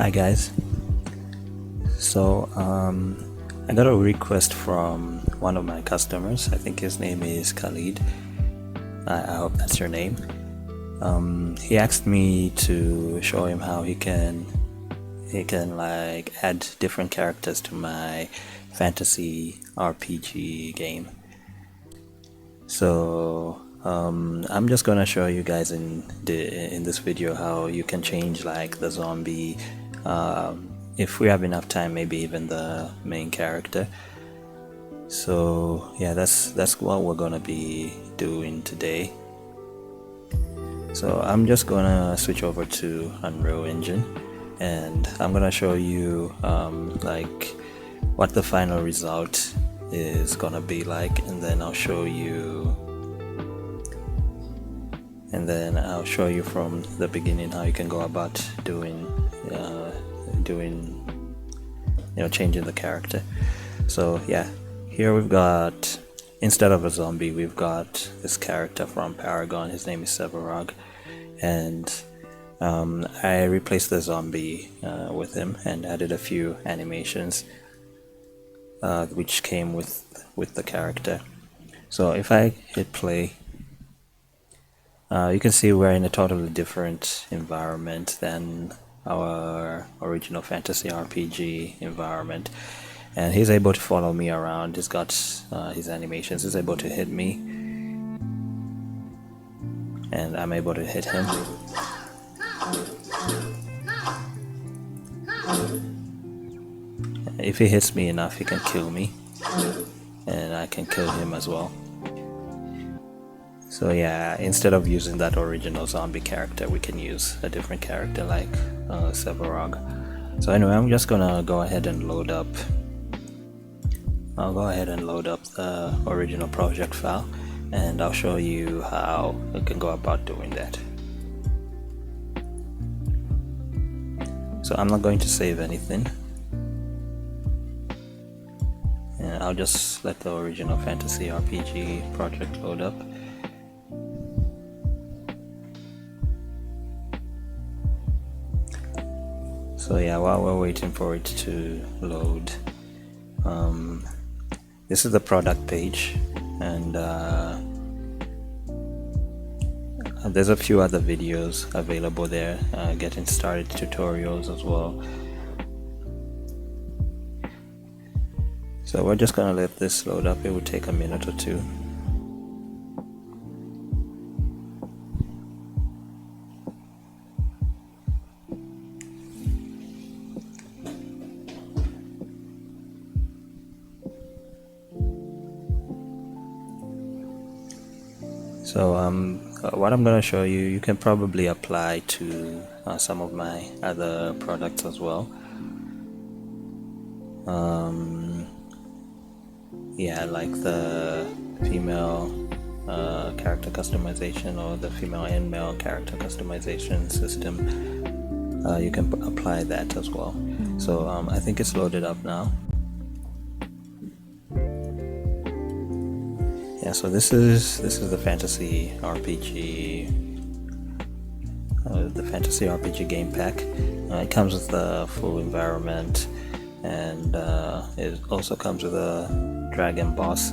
Hi guys. So I got a request from one of my customers. I think his name is Khalid. I hope that's your name. He asked me to show him how he can like add different characters to my fantasy RPG game. So I'm just gonna show you guys in this video how you can change like the zombie, if we have enough time, maybe even the main character. So yeah, that's what we're gonna be doing today. So I'm just gonna switch over to Unreal Engine, and I'm gonna show you like what the final result is gonna be like, and then I'll show you from the beginning how you can go about doing changing the character. So yeah, here we've got, instead of a zombie, we've got this character from Paragon. His name is Severog, and I replaced the zombie with him and added a few animations which came with the character. So if I hit play, you can see we're in a totally different environment than our original fantasy RPG environment, and he's able to follow me around. He's got his animations. He's able to hit me, and I'm able to hit him. If he hits me enough, he can kill me, and I can kill him as well. So yeah, instead of using that original zombie character, we can use a different character like Severog. So anyway, I'm just gonna go ahead and load up. I'll go ahead and load up the original project file, and I'll show you how you can go about doing that. So I'm not going to save anything, and I'll just let the original fantasy RPG project load up. So yeah, while we're waiting for it to load, this is the product page, and there's a few other videos available there, getting started tutorials as well. So we're just gonna let this load up. It will take a minute or two. So what I'm going to show you, you can probably apply to some of my other products as well. Yeah, like the female character customization, or the female and male character customization system. You can apply that as well. So I think it's loaded up now. Yeah, so this is the fantasy RPG, game pack. It comes with the full environment, and it also comes with a dragon boss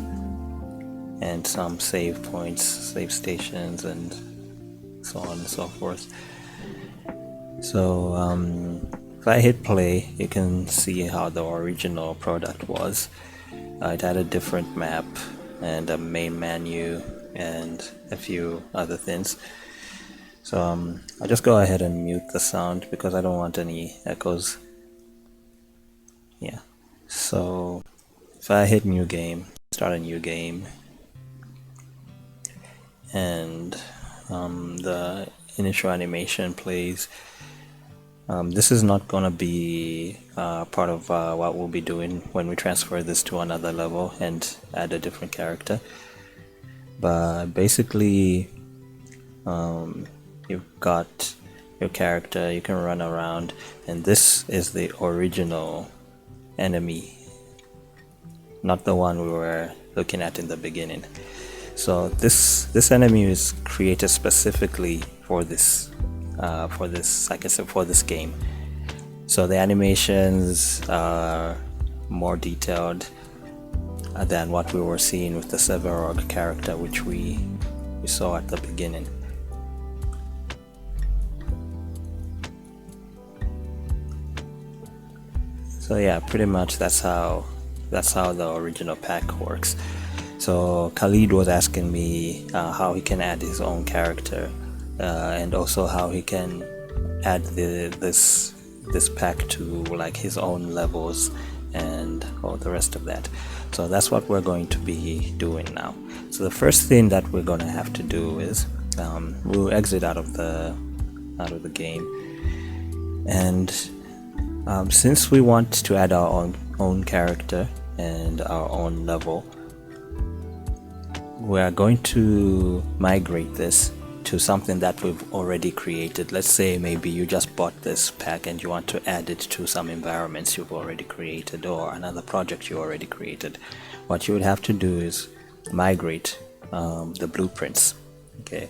and some save points, save stations, and so on and so forth. So if I hit play, you can see how the original product was. It had a different map and a main menu and a few other things. So I'll just go ahead and mute the sound because I don't want any echoes. Yeah, so if I hit new game, start a new game, and the initial animation plays, this is not gonna be part of what we'll be doing when we transfer this to another level and add a different character. But basically, you've got your character, you can run around, and this is the original enemy, not the one we were looking at in the beginning. So this enemy is created specifically for this, like I said, for this game. So the animations are more detailed than what we were seeing with the Severog character, which we saw at the beginning. So yeah, pretty much that's how the original pack works. So Khalid was asking me how he can add his own character, and also how he can add this pack to like his own levels and all the rest of that. So that's what we're going to be doing now. So the first thing that we're going to have to do is we'll exit out of the game, and since we want to add our own character and our own level, we are going to migrate this to something that we've already created. Let's say maybe you just bought this pack and you want to add it to some environments you've already created or another project you already created. What you would have to do is migrate the blueprints. Okay,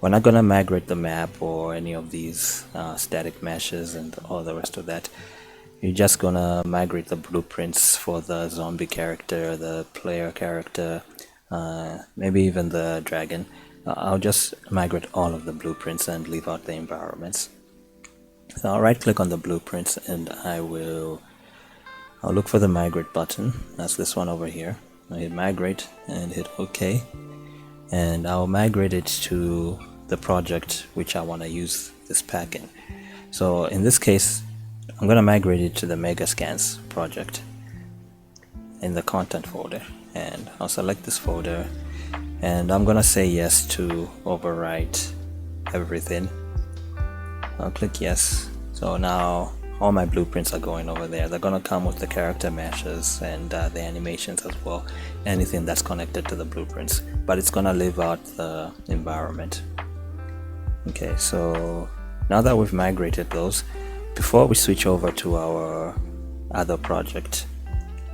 we're not gonna migrate the map or any of these static meshes and all the rest of that. You're just gonna migrate the blueprints for the zombie character, the player character, maybe even the dragon. I'll just migrate all of the blueprints and leave out the environments. So I'll right click on the blueprints and I'll look for the migrate button. That's this one over here. I'll hit migrate and hit OK, and I'll migrate it to the project which I want to use this pack in. So in this case, I'm gonna migrate it to the Megascans project in the content folder, and I'll select this folder and I'm gonna say yes to overwrite everything. I'll click yes. So now all my blueprints are going over there. They're gonna come with the character meshes and the animations as well, anything that's connected to the blueprints, but it's gonna leave out the environment. Okay, so now that we've migrated those, before we switch over to our other project,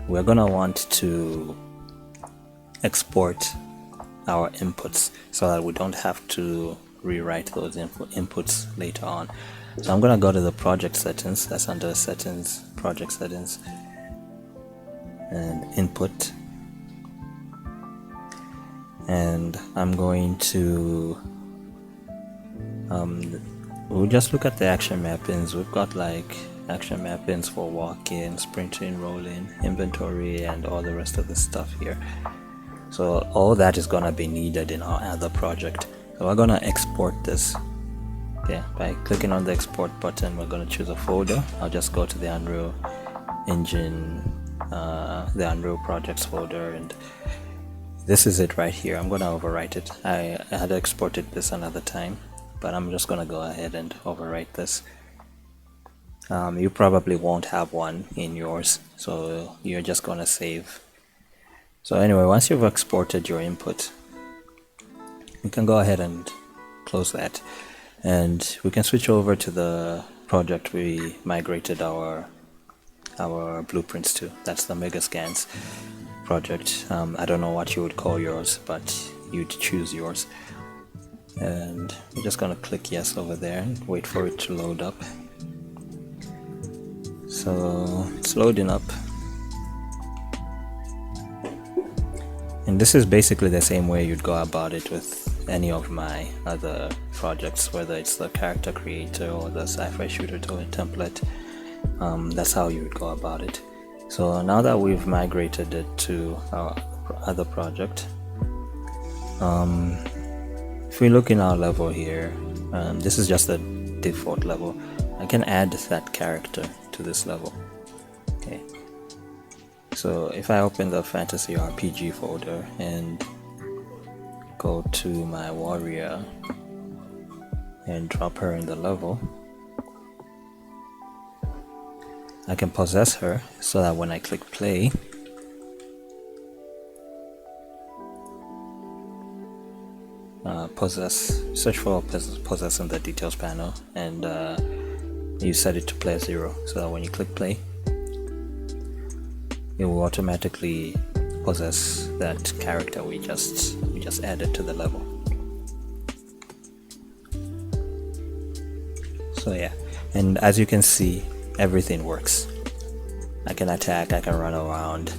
we're gonna want to export our inputs so that we don't have to rewrite those inputs later on. So I'm gonna go to the project settings, that's under settings, project settings, and input, and I'm going to we'll just look at the action mappings. We've got like action mappings for walking, sprinting, rolling, inventory, and all the rest of the stuff here. So all that is gonna be needed in our other project. So we're gonna export this. Okay, by clicking on the export button, we're gonna choose a folder. I'll just go to the Unreal Engine, the Unreal Projects folder, and this is it right here. I'm gonna overwrite it. I had exported this another time, but I'm just gonna go ahead and overwrite this. You probably won't have one in yours, so you're just gonna save. So anyway, once you've exported your input, you can go ahead and close that, and we can switch over to the project we migrated our blueprints to. That's the Megascans project. I don't know what you would call yours, but you'd choose yours. And we're just gonna click yes over there and wait for it to load up. So it's loading up, and this is basically the same way you'd go about it with any of my other projects, whether it's the character creator or the sci-fi shooter template. That's how you would go about it. So now that we've migrated it to our other project, if we look in our level here, this is just the default level. I can add that character to this level. Okay, so if I open the fantasy RPG folder and go to my warrior and drop her in the level, I can possess her so that when I click play, search for possess in the details panel, and you set it to player 0 so that when you click play, it will automatically possess that character we just added to the level. So yeah, and as you can see, everything works. I can attack, I can run around,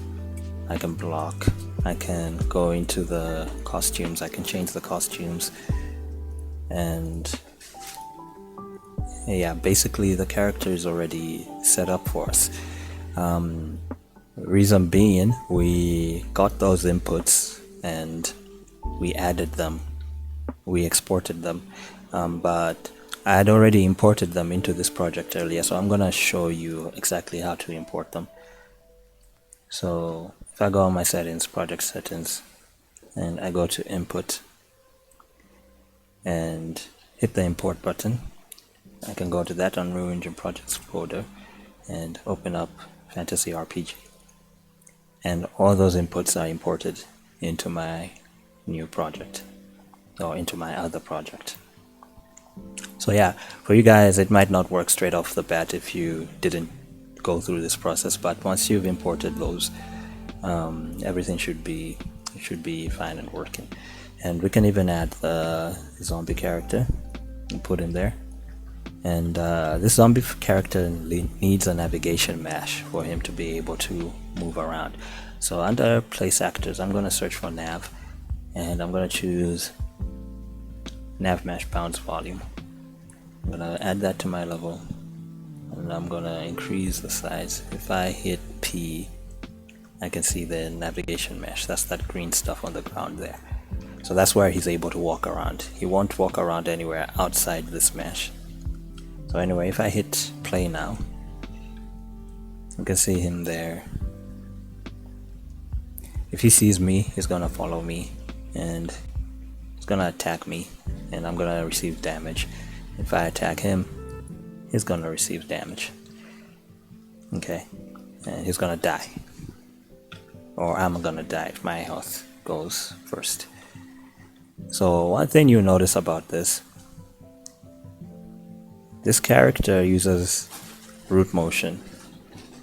I can block, I can go into the costumes, I can change the costumes, and yeah, basically the character is already set up for us. Reason being, we got those inputs and we added them, we exported them, but I had already imported them into this project earlier, so I'm gonna show you exactly how to import them. So if I go on my settings, project settings, and I go to input and hit the import button, I can go to that Unreal Engine projects folder and open up Fantasy RPG, and all those inputs are imported into my new project, or into my other project. So yeah, for you guys it might not work straight off the bat if you didn't go through this process, but once you've imported those, everything should be fine and working. And we can even add the zombie character and put in there. And this zombie character needs a navigation mesh for him to be able to move around. So under place actors, I'm going to search for nav, and I'm going to choose nav mesh bounce volume. I'm going to add that to my level, and I'm going to increase the size. If I hit P, I can see the navigation mesh. That's that green stuff on the ground there. So that's where he's able to walk around. He won't walk around anywhere outside this mesh. So anyway, if I hit play now, you can see him there. If he sees me, he's gonna follow me and he's gonna attack me, and I'm gonna receive damage. If I attack him, he's gonna receive damage. Okay, and he's gonna die, or I'm gonna die if my health goes first. So one thing you notice about this character uses root motion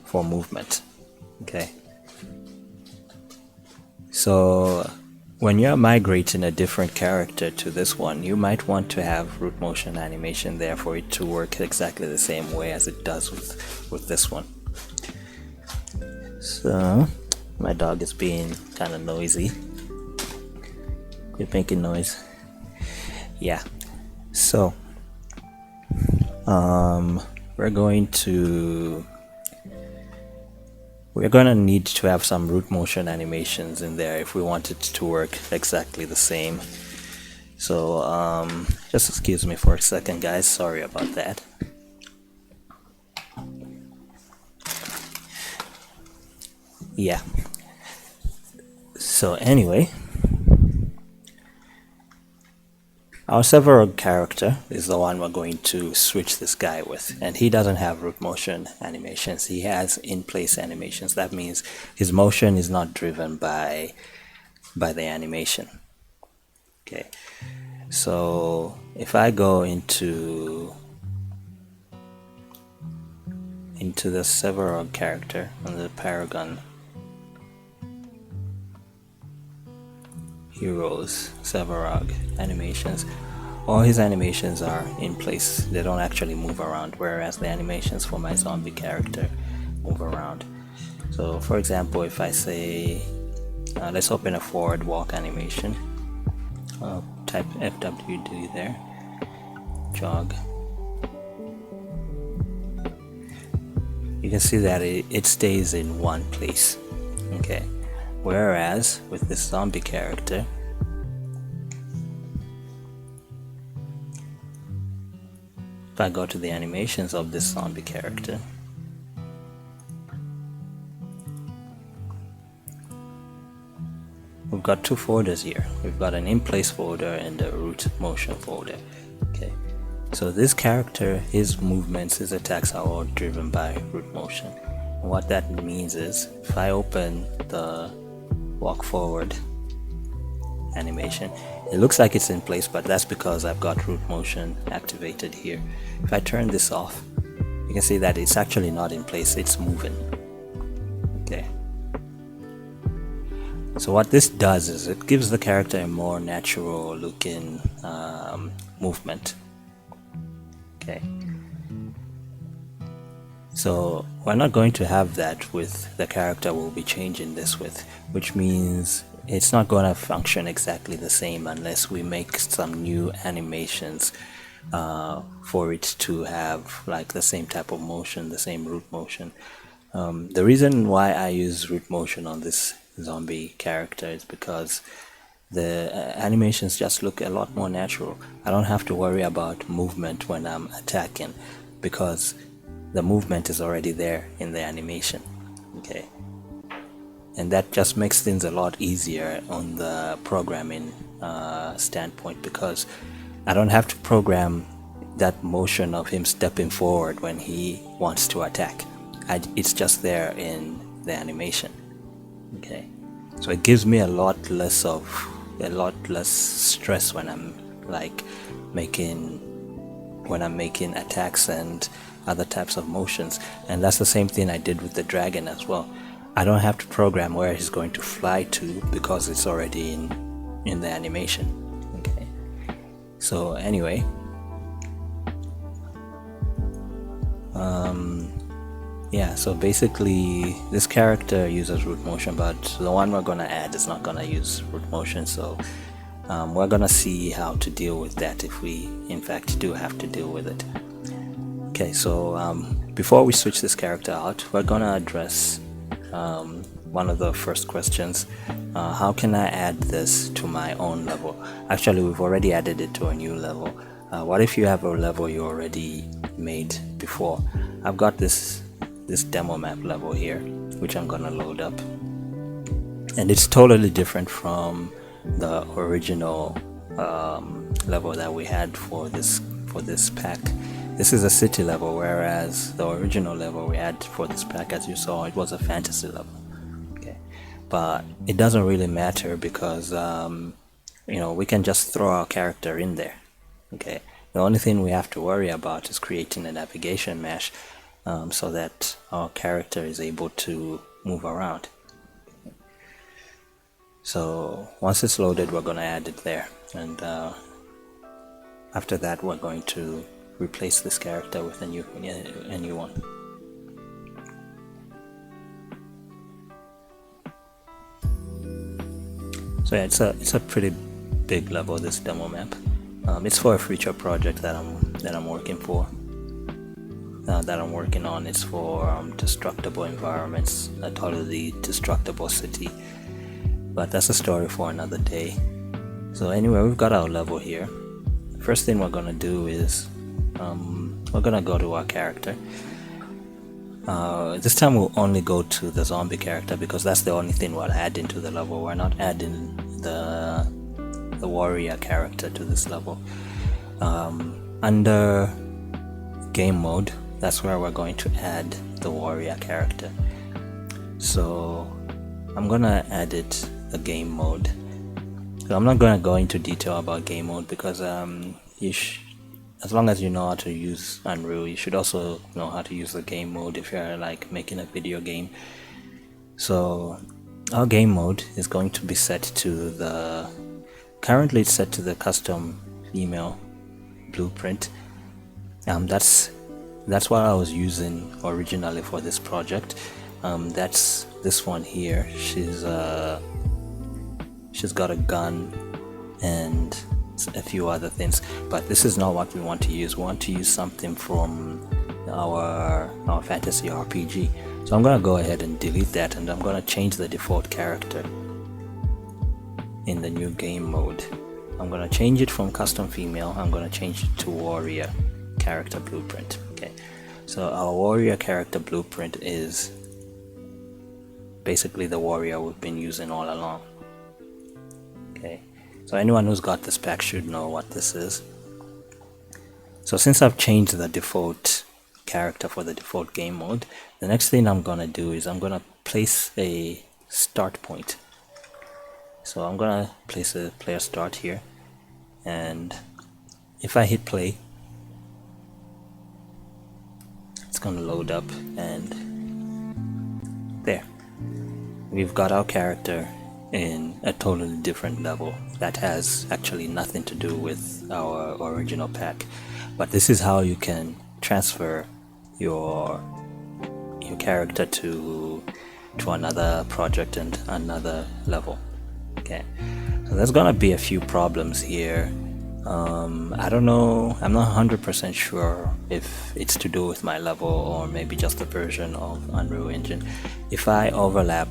for movement. Okay, so when you're migrating a different character to this one, you might want to have root motion animation there for it to work exactly the same way as it does with this one. So my dog is being kind of noisy. Quit making noise. Yeah, so we're going to need to have some root motion animations in there if we want it to work exactly the same. So just excuse me for a second, guys, sorry about that. Yeah, so anyway, our Severog character is the one we're going to switch this guy with, and he doesn't have root motion animations. He has in-place animations. That means his motion is not driven by the animation. Okay, so if I go into the Severog character on the Paragon Heroes Severog animations, all his animations are in place. They don't actually move around, whereas the animations for my zombie character move around. So for example, if I say let's open a forward walk animation, type FWD there, jog, you can see that it stays in one place. Okay, whereas with this zombie character, if I go to the animations of this zombie character, we've got two folders here. We've got an in-place folder and a root motion folder. Okay, so this character, his movements, his attacks are all driven by root motion. And what that means is, if I open the walk forward animation, it looks like it's in place, but that's because I've got root motion activated here. If I turn this off, you can see that it's actually not in place, it's moving. Okay, so what this does is it gives the character a more natural looking movement. Okay, So we're not going to have that with the character we'll be changing this with, which means it's not going to function exactly the same unless we make some new animations for it to have like the same type of motion, the same root motion. The reason why I use root motion on this zombie character is because the animations just look a lot more natural. I don't have to worry about movement when I'm attacking because the movement is already there in the animation. Okay, and that just makes things a lot easier on the programming standpoint, because I don't have to program that motion of him stepping forward when he wants to attack. It's just there in the animation. Okay, so it gives me a lot less stress when I'm like making attacks and other types of motions. And that's the same thing I did with the dragon as well. I don't have to program where he's going to fly to because it's already in the animation. Okay, so anyway, yeah, so basically this character uses root motion, but the one we're gonna add is not gonna use root motion. So we're gonna see how to deal with that if we in fact do have to deal with it. Okay, so before we switch this character out, we're gonna address one of the first questions. How can I add this to my own level? Actually, we've already added it to a new level. What if you have a level you already made before? I've got this demo map level here, which I'm gonna load up, and it's totally different from the original level that we had for this pack. This is a city level, whereas the original level we had for this pack, as you saw, it was a fantasy level. Okay, but it doesn't really matter because we can just throw our character in there. Okay, the only thing we have to worry about is creating a navigation mesh so that our character is able to move around. So once it's loaded, we're going to add it there, and after that we're going to replace this character with a new one. So yeah, it's a pretty big level, this demo map. It's for a future project that I'm working for. That I'm working on. It's for destructible environments, a totally destructible city, but that's a story for another day. So anyway, we've got our level here. First thing we're gonna do is we're gonna go to our character. This time we'll only go to the zombie character because that's the only thing we'll add into the level. We're not adding the warrior character to this level. Under game mode, that's where we're going to add the warrior character. So I'm gonna add it the game mode. So I'm not gonna go into detail about game mode because as long as you know how to use Unreal, you should also know how to use the game mode if you're like making a video game. So our game mode is going to be set to currently it's set to the custom female blueprint. That's what I was using originally for this project. That's this one here. She's got a gun and a few other things, but this is not what we want to use. We want to use something from our fantasy RPG. So I'm gonna go ahead and delete that, and I'm gonna change the default character in the new game mode. I'm gonna change it from custom female. I'm gonna change it to warrior character blueprint. Okay, so our warrior character blueprint is basically the warrior we've been using all along. Okay, so anyone who's got this pack should know what this is. So since I've changed the default character for the default game mode, the next thing I'm gonna do is I'm gonna place a start point. So I'm gonna place a player start here, and if I hit play, it's gonna load up, and there we've got our character in a totally different level that has actually nothing to do with our original pack. But this is how you can transfer your character to another project and another level. Okay, so there's gonna be a few problems here. I don't know, I'm not 100% sure if it's to do with my level or maybe just the version of Unreal Engine. If I overlap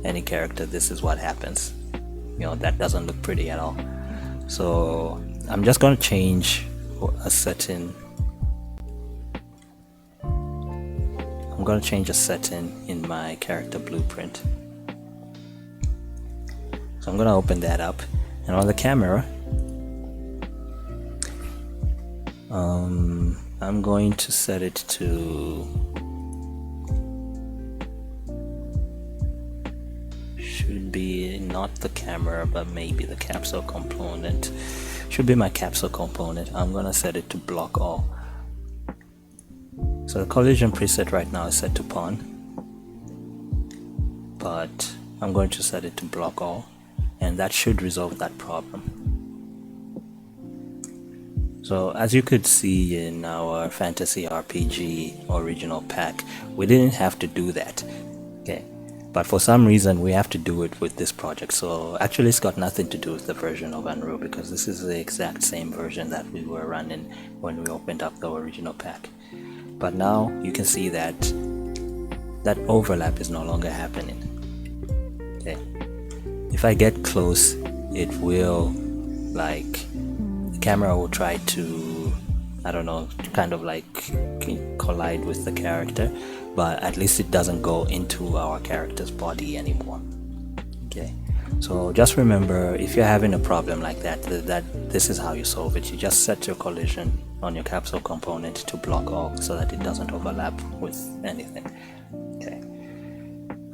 any character, this is what happens. You know, that doesn't look pretty at all. So I'm just going to change a setting. I'm going to change a setting in my character blueprint. So I'm going to open that up, and on the camera I'm going to set it to, should be not the camera but maybe the capsule component, should be my capsule component. I'm gonna set it to block all. So the collision preset right now is set to pawn, but I'm going to set it to block all, and that should resolve that problem. So as you could see in our fantasy RPG original pack, we didn't have to do that. Okay, but for some reason we have to do it with this project. So actually it's got nothing to do with the version of Unreal, because this is the exact same version that we were running when we opened up the original pack. But now you can see that that overlap is no longer happening. Okay, if I get close, it will, like, the camera will try to, I don't know, kind of like collide with the character, but at least it doesn't go into our character's body anymore. Okay, so just remember, if you're having a problem like that, this is how you solve it. You just set your collision on your capsule component to block all, so that it doesn't overlap with anything. Okay,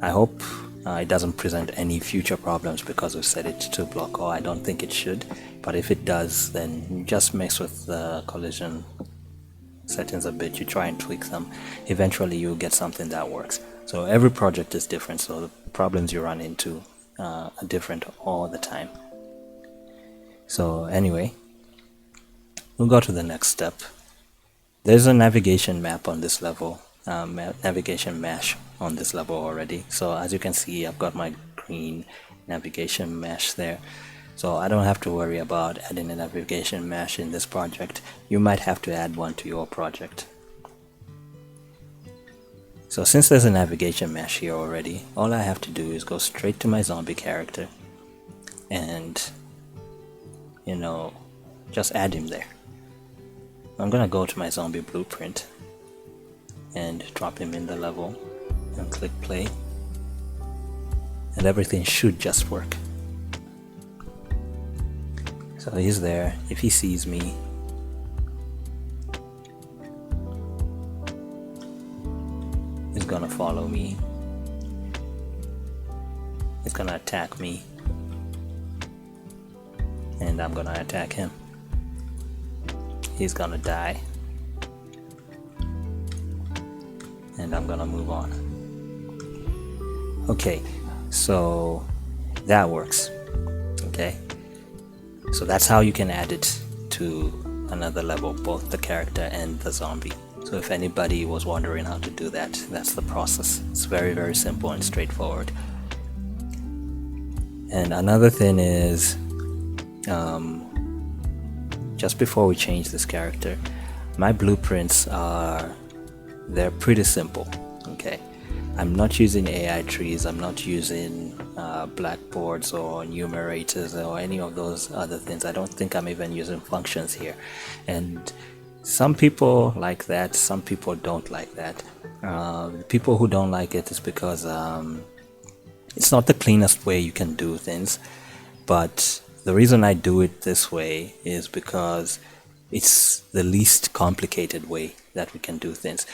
I hope it doesn't present any future problems because we set it to block all. I don't think it should, but if it does, then just mess with the collision settings a bit. You try and tweak them. Eventually you'll get something that works. So every project is different, so the problems you run into are different all the time. So anyway, we'll go to the next step. There's a navigation map on this level, navigation mesh on this level already. So as you can see, I've got my green navigation mesh there. So I don't have to worry about adding a navigation mesh in this project. You might have to add one to your project. So since there's a navigation mesh here already, all I have to do is go straight to my zombie character and, you know, just add him there. I'm gonna go to my zombie blueprint and drop him in the level and click play, and everything should just work. So he's there. If he sees me, he's gonna follow me. He's gonna attack me, and I'm gonna attack him. He's gonna die, and I'm gonna move on. Okay, so that works. Okay, so that's how you can add it to another level, both the character and the zombie. So if anybody was wondering how to do that, that's the process. It's very, very simple and straightforward. And another thing is, just before we change this character, my blueprints they're pretty simple. Okay, I'm not using AI trees, I'm not using blackboards or enumerators or any of those other things. I don't think I'm even using functions here. And some people like that, some people don't like that. People who don't like it is because it's not the cleanest way you can do things. But the reason I do it this way is because it's the least complicated way that we can do things.